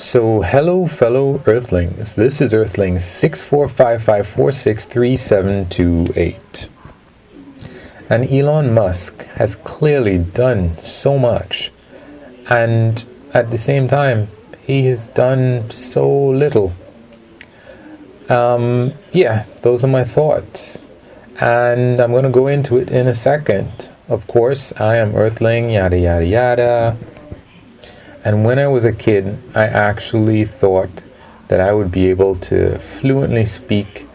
So, hello, fellow Earthlings. This is Earthling 6455463728. And Elon Musk has clearly done so much, and at the same time, he has done so little. Yeah, those are my thoughts, and I'm going to go into it in a second. Of course, I am Earthling, yada yada yada. And when I was a kid, I actually thought that I would be able to fluently speak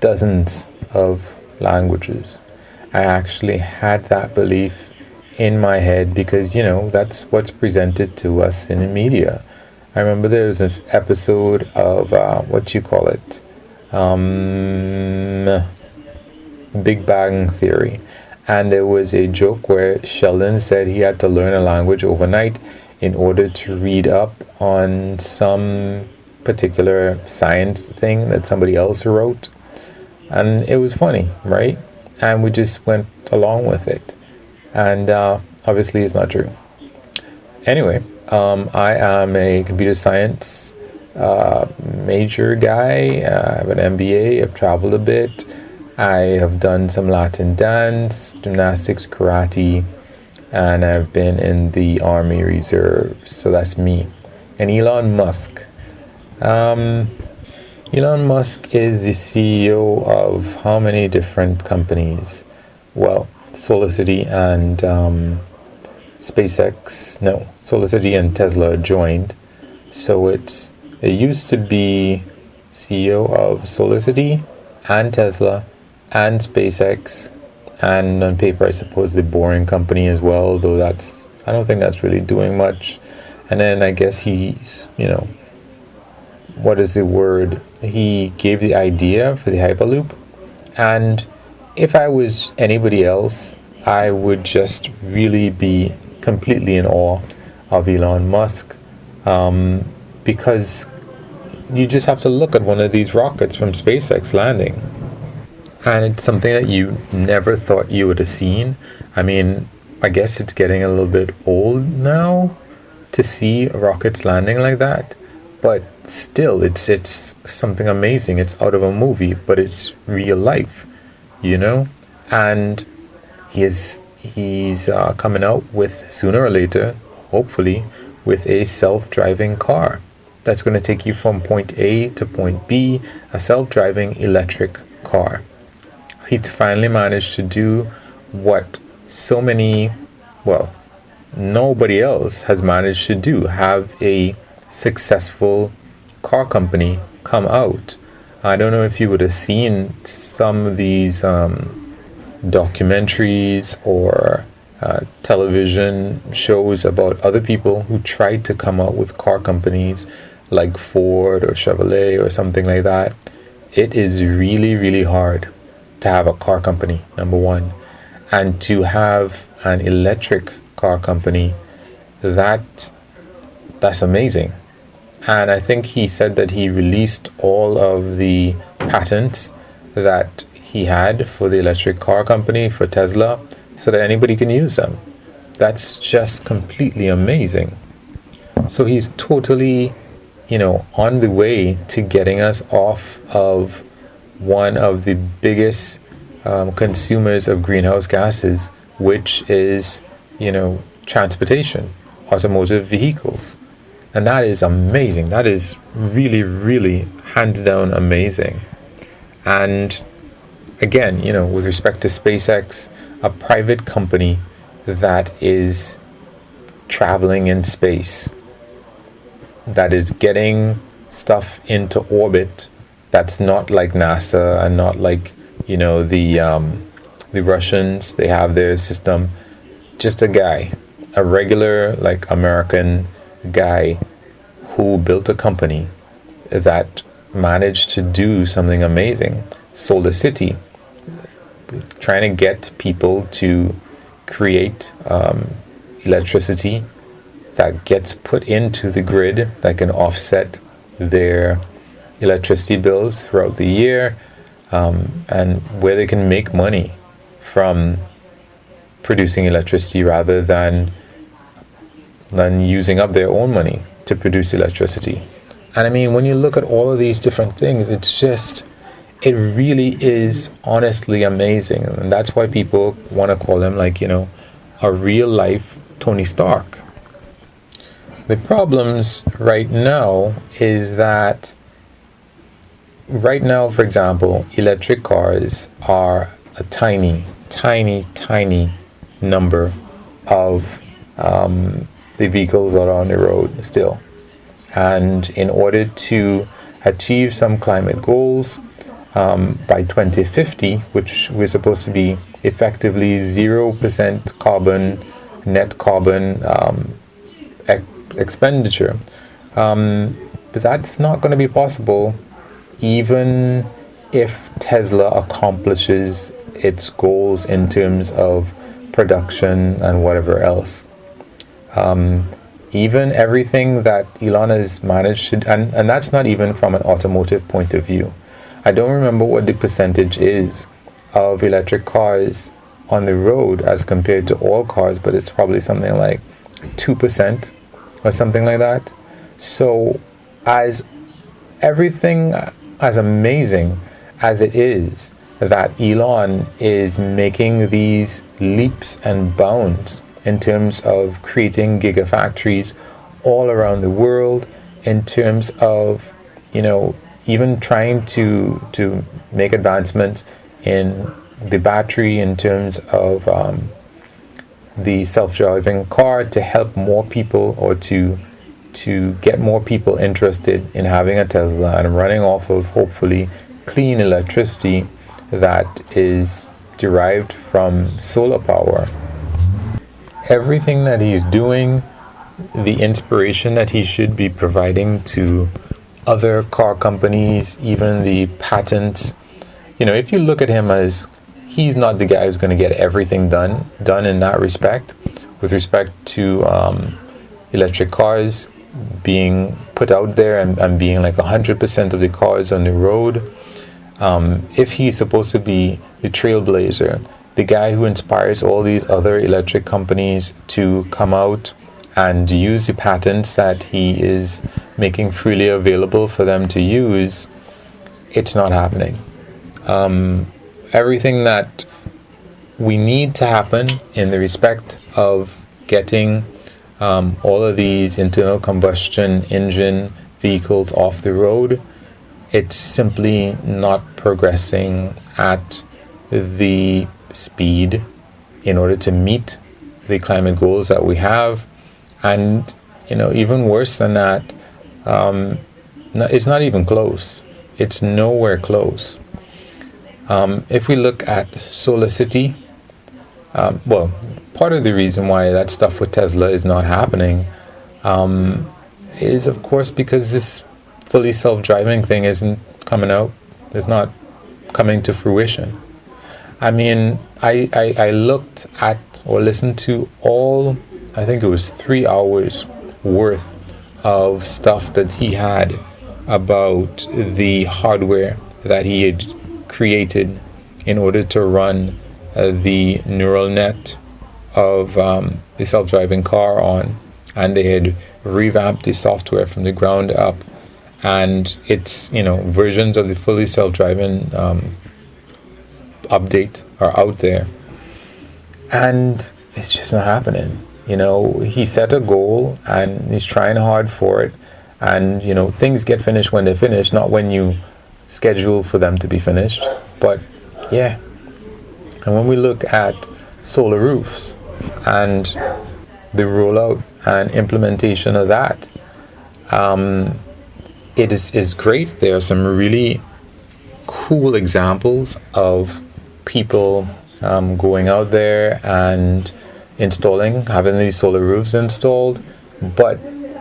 dozens of languages. I actually had that belief in my head because, that's what's presented to us in the media. I remember there was this episode of, Big Bang Theory. And there was a joke where Sheldon said he had to learn a language overnight in order to read up on some particular science thing that somebody else wrote. And it was funny, right? And we just went along with it. And obviously it's not true. Anyway, I am a computer science major guy. I have an MBA. I've traveled a bit. I have done some Latin dance, gymnastics, karate, and I've been in the Army Reserve. So that's me. And Elon Musk. Elon Musk is the CEO of how many different companies? Well, SolarCity and SpaceX. No, SolarCity and Tesla joined. So it used to be CEO of SolarCity and Tesla and SpaceX, and on paper I suppose the Boring Company as well, though I don't think that's really doing much. And then I guess he's, what is the word? He gave the idea for the Hyperloop, and if I was anybody else, I would just really be completely in awe of Elon Musk, because you just have to look at one of these rockets from SpaceX landing. And it's something that you never thought you would have seen. I mean, I guess it's getting a little bit old now to see rockets landing like that. But still, it's something amazing. It's out of a movie, but it's real life, And he's coming out with, sooner or later, hopefully, with a self-driving car that's going to take you from point A to point B, a self-driving electric car. He's finally managed to do what nobody else has managed to do, have a successful car company come out. I don't know if you would have seen some of these documentaries or television shows about other people who tried to come out with car companies like Ford or Chevrolet or something like that. It is really, really hard to have a car company, number one, and to have an electric car company, that's amazing. And I think he said that he released all of the patents that he had for the electric car company for Tesla so that anybody can use them. That's just completely amazing. So he's totally, on the way to getting us off of one of the biggest consumers of greenhouse gases, which is, transportation, automotive vehicles. And that is amazing. That is really, really hands down amazing. And again, with respect to SpaceX, a private company that is traveling in space, that is getting stuff into orbit. That's not like NASA and not like, the Russians. They have their system. Just a guy, a regular, American guy who built a company that managed to do something amazing. SolarCity, trying to get people to create electricity that gets put into the grid that can offset their electricity bills throughout the year, and where they can make money from producing electricity rather than using up their own money. to produce electricity. And I mean, when you look at all of these different things, it really is honestly amazing. And that's why people want to call him, like, a real life Tony Stark. The problems right now is that right now, for example, electric cars are a tiny, tiny, tiny number of the vehicles that are on the road still. And in order to achieve some climate goals by 2050, which we're supposed to be effectively 0% carbon, net carbon expenditure, but that's not going to be possible even if Tesla accomplishes its goals in terms of production and whatever else. Even everything that Elon has managed to, and that's not even from an automotive point of view. I don't remember what the percentage is of electric cars on the road as compared to all cars, but it's probably something like 2% or something like that. So as everything, as amazing as it is that Elon is making these leaps and bounds in terms of creating gigafactories all around the world, in terms of, even trying to make advancements in the battery, in terms of the self-driving car to help more people, or to get more people interested in having a Tesla and running off of hopefully clean electricity that is derived from solar power. Everything that he's doing, the inspiration that he should be providing to other car companies, even the patents, if you look at him as, he's not the guy who's going to get everything done in that respect, with respect to electric cars being put out there and being like 100% of the cars on the road. If he's supposed to be the trailblazer, the guy who inspires all these other electric companies to come out and use the patents that he is making freely available for them to use, it's not happening. Everything that we need to happen in the respect of getting all of these internal combustion engine vehicles off the road, it's simply not progressing at the speed in order to meet the climate goals that we have. And even worse than that, it's not even close. It's nowhere close. If we look at Solar City, part of the reason why that stuff with Tesla is not happening is, of course, because this fully self-driving thing isn't coming out. It's not coming to fruition. I mean, I looked at or listened to all, I think it was 3 hours worth of stuff that he had about the hardware that he had created in order to run the neural net of the self-driving car on. And they had revamped the software from the ground up. And it's, versions of the fully self-driving update are out there, and it's just not happening. He set a goal and he's trying hard for it, and things get finished when they're finished, not when you schedule for them to be finished. But yeah, and when we look at solar roofs and the rollout and implementation of that, it is great. There are some really cool examples of people going out there and having these solar roofs installed. But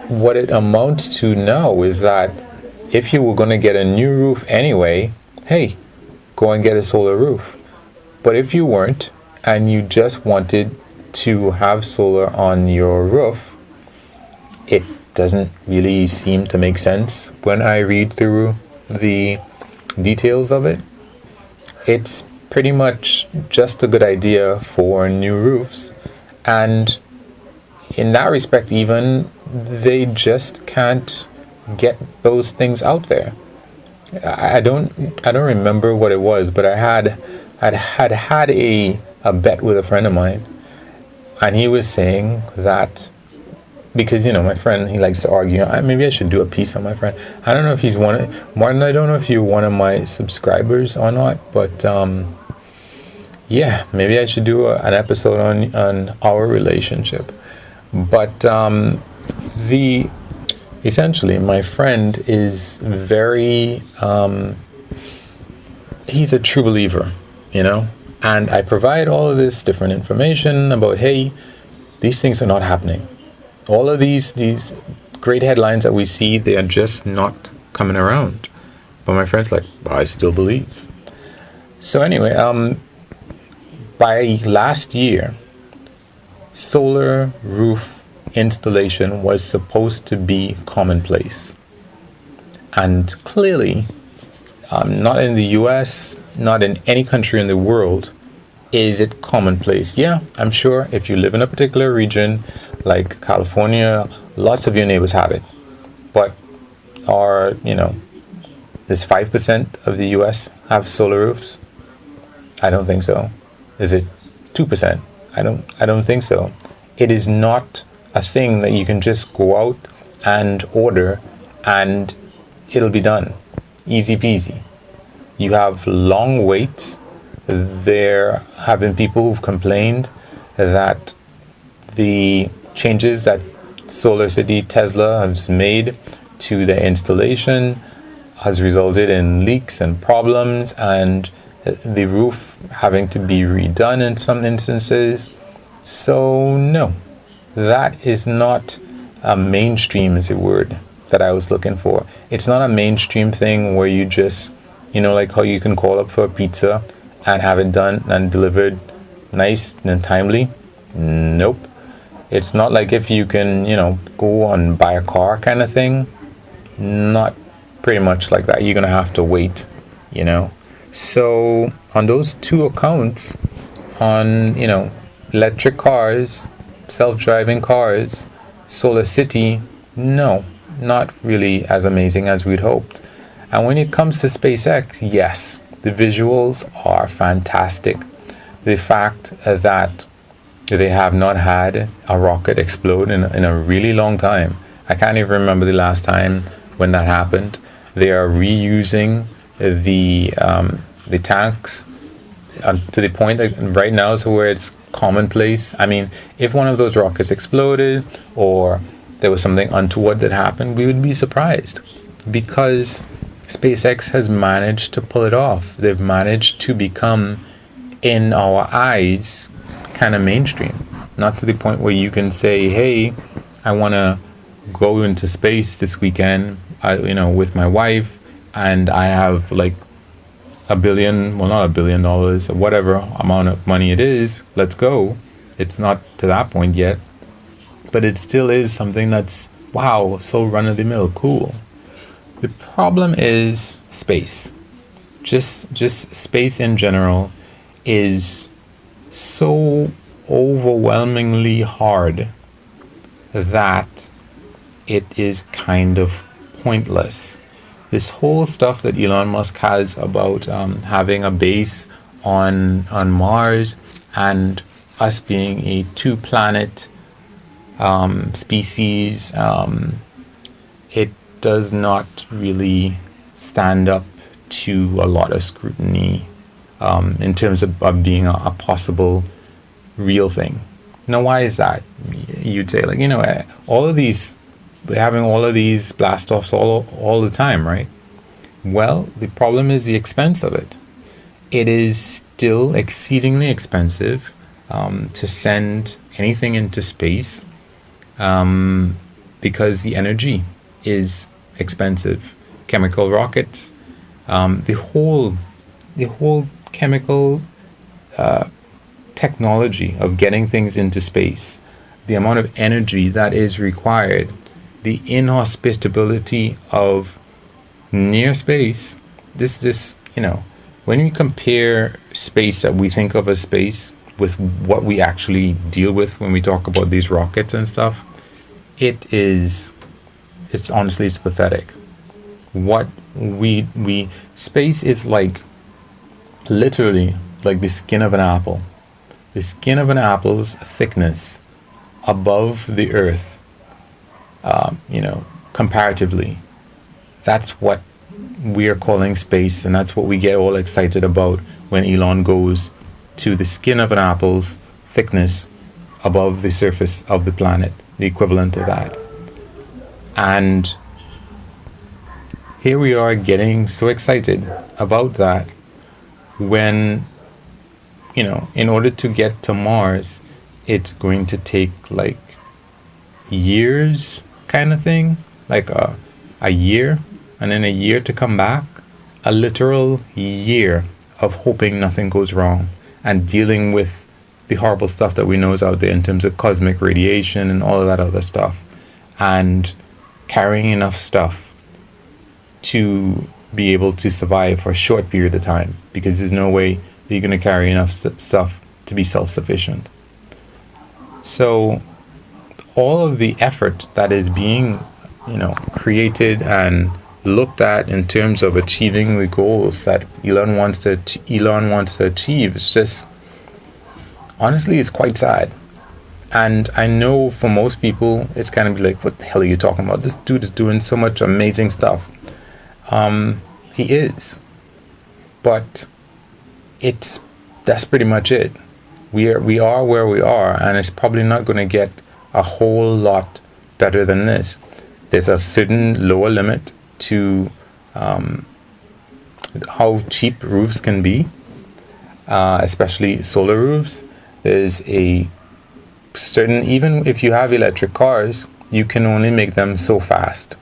what it amounts to now is that if you were going to get a new roof anyway, hey, go and get a solar roof. But if you weren't, and you just wanted to have solar on your roof, it doesn't really seem to make sense when I read through the details of it. It's pretty much just a good idea for new roofs, and in that respect, even they just can't get those things out there. I don't remember what it was, but I'd had a bet with a friend of mine, and he was saying that because my friend, he likes to argue. Maybe I should do a piece on my friend. I don't know if he's Martin. I don't know if you're one of my subscribers or not, but yeah, maybe I should do an episode on our relationship. But the essentially, my friend is very he's a true believer, and I provide all of this different information about, hey, these things are not happening. All of these great headlines that we see, they are just not coming around. But my friend's like, I still believe. So anyway, by last year, solar roof installation was supposed to be commonplace. And clearly, not in the US, not in any country in the world, is it commonplace. Yeah, I'm sure if you live in a particular region, like California, lots of your neighbors have it. But does 5% of the US have solar roofs? I don't think so. Is it 2%? I don't think so. It is not a thing that you can just go out and order and it'll be done. Easy peasy. You have long waits. There have been people who've complained that the changes that Solar City Tesla has made to their installation has resulted in leaks and problems, and the roof having to be redone in some instances. So no, that is not a mainstream is the word that I was looking for. It's not a mainstream thing where you just, like how you can call up for a pizza and have it done and delivered nice and timely. Nope. It's not like if you can, go and buy a car kind of thing. Not pretty much like that. You're going to have to wait, So on those two accounts, on, electric cars, self-driving cars, Solar City, no, not really as amazing as we'd hoped. And when it comes to SpaceX, yes, the visuals are fantastic. The fact that they have not had a rocket explode in a really long time. I can't even remember the last time when that happened. They are reusing the tanks to the point that right now is where it's commonplace. I mean, if one of those rockets exploded or there was something untoward that happened, we would be surprised, because SpaceX has managed to pull it off. They've managed to become, in our eyes, kind of mainstream. Not to the point where you can say, hey, I want to go into space this weekend, with my wife, and I have like $1 billion, well, not $1 billion, whatever amount of money it is, let's go. It's not to that point yet, but it still is something that's, wow, so run-of-the-mill, cool. The problem is space. Just space in general is so overwhelmingly hard that it is kind of pointless. This whole stuff that Elon Musk has about having a base on Mars and us being a two-planet species, it does not really stand up to a lot of scrutiny in terms of being a possible real thing. Now, why is that? You'd say, all of these, we're having all of these blast-offs all the time, right? Well, the problem is the expense of it. It is still exceedingly expensive to send anything into space because the energy is expensive. Chemical rockets, the whole chemical technology of getting things into space, the amount of energy that is required, the inhospitability of near space, this when you compare space that we think of as space with what we actually deal with when we talk about these rockets and stuff, it's honestly, it's pathetic. What we space is like literally like the skin of an apple. The skin of an apple's thickness above the earth, comparatively. That's what we are calling space, and that's what we get all excited about when Elon goes to the skin of an apple's thickness above the surface of the planet, the equivalent of that. And here we are getting so excited about that when, in order to get to Mars, it's going to take like years kind of thing, like a year, and then a year to come back, a literal year of hoping nothing goes wrong and dealing with the horrible stuff that we know is out there in terms of cosmic radiation and all of that other stuff, and carrying enough stuff to be able to survive for a short period of time, because there's no way that you're going to carry enough stuff to be self-sufficient. So all of the effort that is being, created and looked at in terms of achieving the goals that Elon wants to achieve, is just, honestly, it's quite sad. And I know for most people, it's kind of like, what the hell are you talking about? This dude is doing so much amazing stuff. He is. But that's pretty much it. We are where we are, and it's probably not going to get a whole lot better than this. There's a certain lower limit to how cheap roofs can be, especially solar roofs. There's a certain, even if you have electric cars, you can only make them so fast.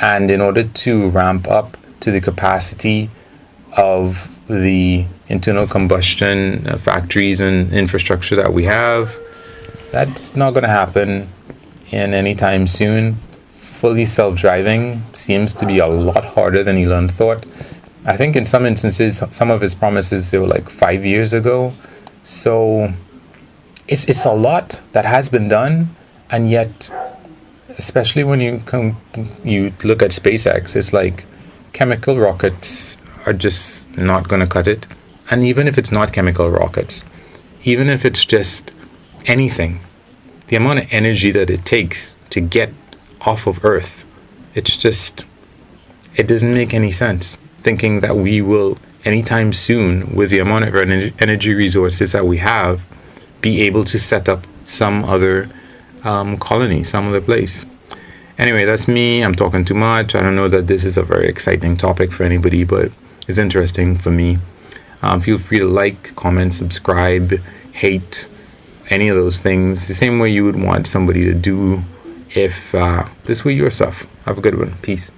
And in order to ramp up to the capacity of the internal combustion factories and infrastructure that we have, that's not going to happen in any time soon. Fully self-driving seems to be a lot harder than Elon thought. I think in some instances, some of his promises, they were like 5 years ago. So it's a lot that has been done, and yet, especially when you look at SpaceX, it's like chemical rockets are just not going to cut it. And even if it's not chemical rockets, even if it's just anything, the amount of energy that it takes to get off of Earth, it doesn't make any sense thinking that we will anytime soon, with the amount of energy resources that we have, be able to set up some other colony, some other place. Anyway, that's me. I'm talking too much. I don't know that this is a very exciting topic for anybody, but it's interesting for me. Feel free to like, comment, subscribe, hate, any of those things, the same way you would want somebody to do if this were your stuff. Have a good one. Peace.